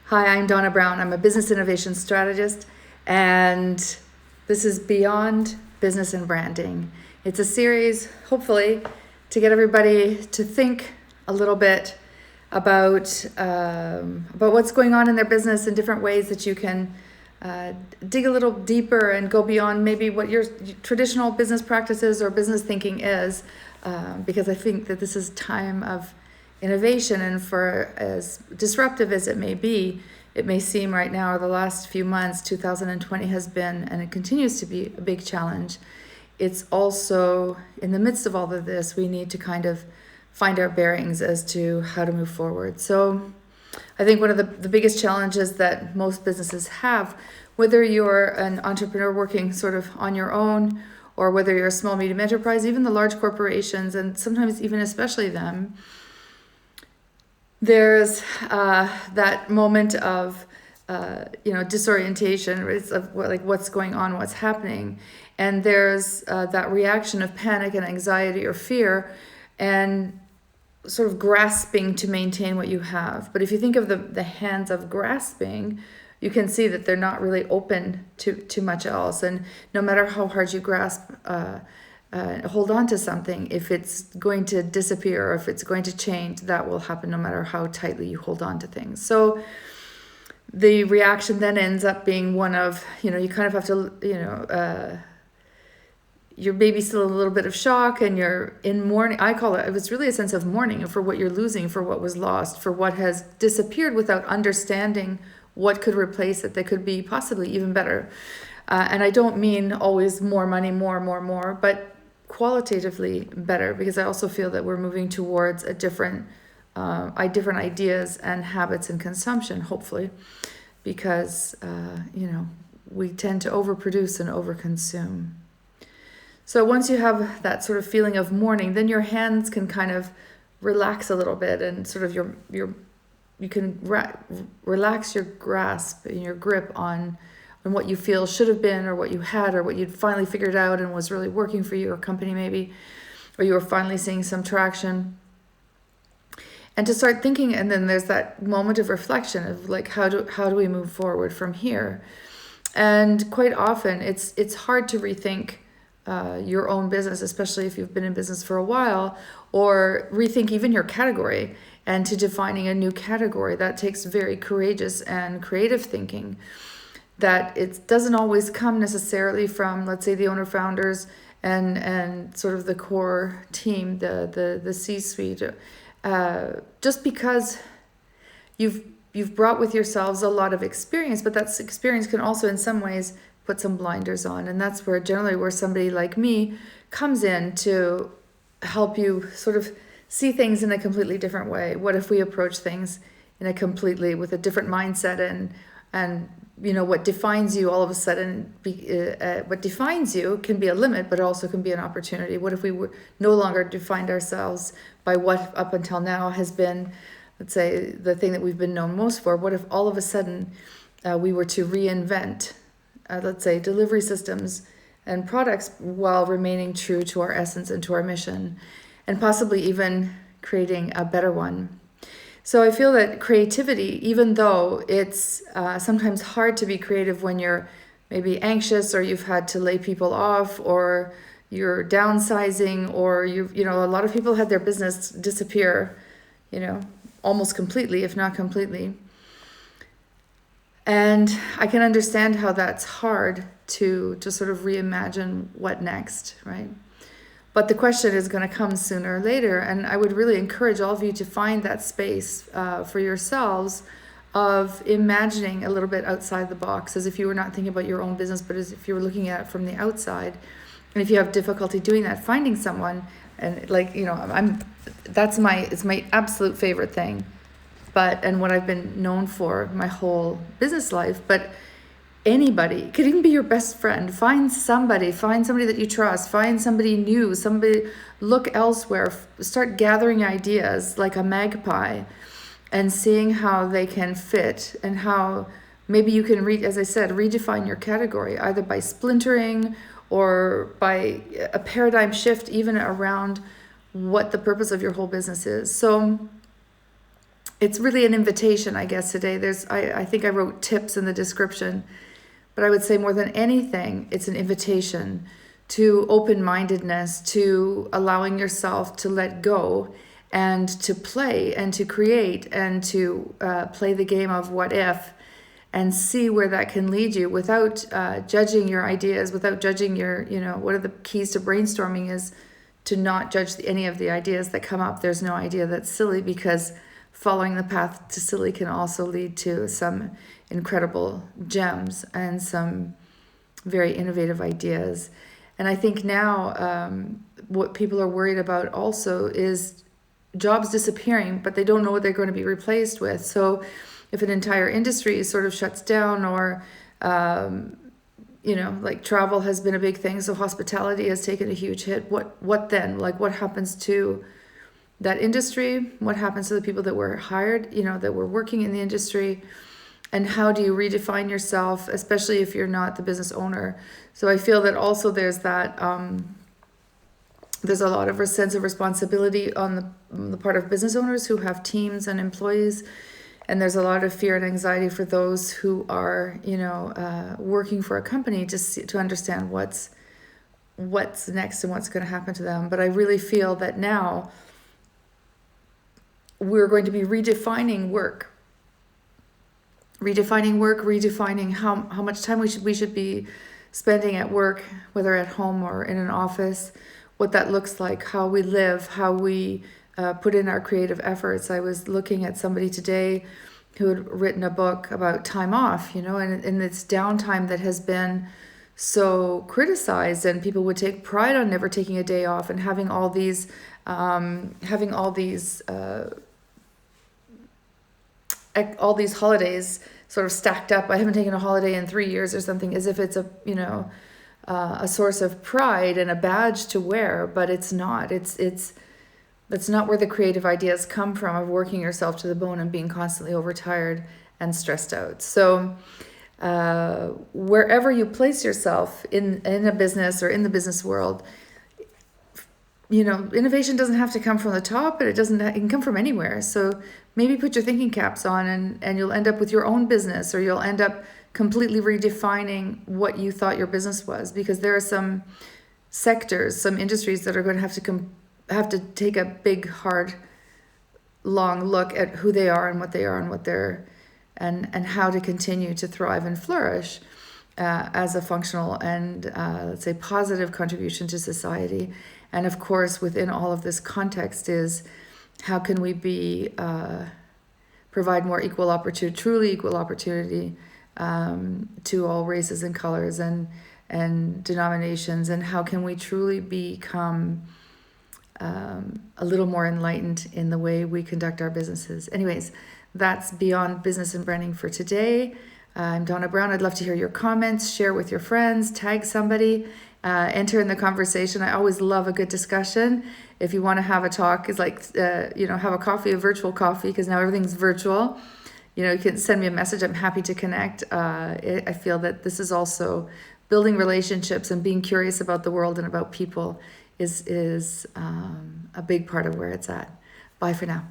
Hi, I'm Donna Brown. I'm a business innovation strategist, and this is Beyond Business and Branding. It's a series, hopefully, to get everybody to think a little bit about what's going on in their business and different ways that you can dig a little deeper and go beyond maybe what your traditional business practices or business thinking is, because I think that this is time of innovation, and for as disruptive as it may seem right now, or the last few months, 2020 has been, and it continues to be, a big challenge. It's also, in the midst of all of this, we need to kind of find our bearings as to how to move forward. So I think one of the biggest challenges that most businesses have, whether you're an entrepreneur working sort of on your own, or whether you're a small, medium enterprise, even the large corporations, and sometimes even especially them, there's that moment of disorientation. It's of what's going on, what's happening, and there's that reaction of panic and anxiety or fear, and sort of grasping to maintain what you have. But if you think of the hands of grasping, you can see that they're not really open to much else. And no matter how hard you grasp, hold on to something, if it's going to disappear or if it's going to change, that will happen no matter how tightly you hold on to things. So the reaction then ends up being one of, you kind of have to, you're maybe still a little bit of shock, and you're in mourning. I call it was really a sense of mourning for what you're losing, for what was lost, for what has disappeared, without understanding what could replace it that could be possibly even better. And I don't mean always more money, more, but qualitatively better, because I also feel that we're moving towards a different ideas and habits and consumption, hopefully, because we tend to overproduce and overconsume. So once you have that sort of feeling of mourning, then your hands can kind of relax a little bit, and sort of you can relax your grasp and your grip on what you feel should have been, or what you had, or what you'd finally figured out and was really working for your company maybe, or you were finally seeing some traction. And to start thinking, and then there's that moment of reflection of how do we move forward from here? And quite often it's hard to rethink your own business, especially if you've been in business for a while, or rethink even your category, and to defining a new category. That takes very courageous and creative thinking, that it doesn't always come necessarily from, let's say, the owner founders and sort of the core team, the C-suite, just because you've brought with yourselves a lot of experience, but that experience can also in some ways put some blinders on. And that's where somebody like me comes in to help you sort of see things in a completely different way. What if we approach things with a different mindset, and what defines you all of a sudden, what defines you can be a limit, but also can be an opportunity. What if we were no longer defined ourselves by what up until now has been, let's say, the thing that we've been known most for? What if all of a sudden we were to reinvent, let's say, delivery systems and products while remaining true to our essence and to our mission, and possibly even creating a better one? So I feel that creativity, even though it's sometimes hard to be creative when you're maybe anxious, or you've had to lay people off, or you're downsizing, or a lot of people had their business disappear, almost completely, if not completely. And I can understand how that's hard to sort of reimagine what next, right? But the question is going to come sooner or later, and I would really encourage all of you to find that space for yourselves of imagining a little bit outside the box, as if you were not thinking about your own business, but as if you were looking at it from the outside. And if you have difficulty doing that, finding someone, and it's my absolute favorite thing, and what I've been known for my whole business life. But anybody, it could even be your best friend. Find somebody that you trust, find somebody new, look elsewhere, start gathering ideas like a magpie, and seeing how they can fit, and how maybe you can as I said, redefine your category, either by splintering or by a paradigm shift even around what the purpose of your whole business is. So it's really an invitation, I guess, today. I think I wrote tips in the description, but I would say more than anything, it's an invitation to open-mindedness, to allowing yourself to let go and to play and to create and to play the game of what if, and see where that can lead you without judging your ideas, without judging your, what are the keys to brainstorming is to not judge any of the ideas that come up. There's no idea that's silly, because following the path to silly can also lead to some incredible gems and some very innovative ideas. And I think now what people are worried about also is jobs disappearing, but they don't know what they're going to be replaced with. So if an entire industry sort of shuts down, or like travel has been a big thing, so hospitality has taken a huge hit, what then? Like, what happens to that industry? What happens to the people that were hired, that were working in the industry? And how do you redefine yourself, especially if you're not the business owner? So I feel that also there's that there's a lot of a sense of responsibility on the part of business owners who have teams and employees. And there's a lot of fear and anxiety for those who are, working for a company to understand what's next and what's going to happen to them. But I really feel that now we're going to be redefining redefining how much time we should be spending at work, whether at home or in an office, what that looks like, how we live, how we put in our creative efforts. I was looking at somebody today who had written a book about time off, and it's downtime that has been so criticized, and people would take pride on never taking a day off and having all these holidays sort of stacked up. I haven't taken a holiday in 3 years or something, as if it's a source of pride and a badge to wear, but it's not. That's not where the creative ideas come from, of working yourself to the bone and being constantly overtired and stressed out. So wherever you place yourself in a business or in the business world, innovation doesn't have to come from the top, but it can come from anywhere. So maybe put your thinking caps on, and you'll end up with your own business, or you'll end up completely redefining what you thought your business was, because there are some sectors, some industries that are going to have to take a big, hard, long look at who they are and what they are and what they're and how to continue to thrive and flourish as a functional and let's say positive contribution to society. And of course, within all of this context is how can we provide more equal opportunity, truly equal opportunity to all races and colors and denominations, and how can we truly become a little more enlightened in the way we conduct our businesses. Anyways, that's Beyond Business and Branding for today. I'm Donna Brown. I'd love to hear your comments, share with your friends, tag somebody, enter in the conversation. I always love a good discussion. If you want to have a talk, it's like, have a coffee, a virtual coffee, because now everything's virtual. You can send me a message. I'm happy to connect. I feel that this is also building relationships and being curious about the world and about people is a big part of where it's at. Bye for now.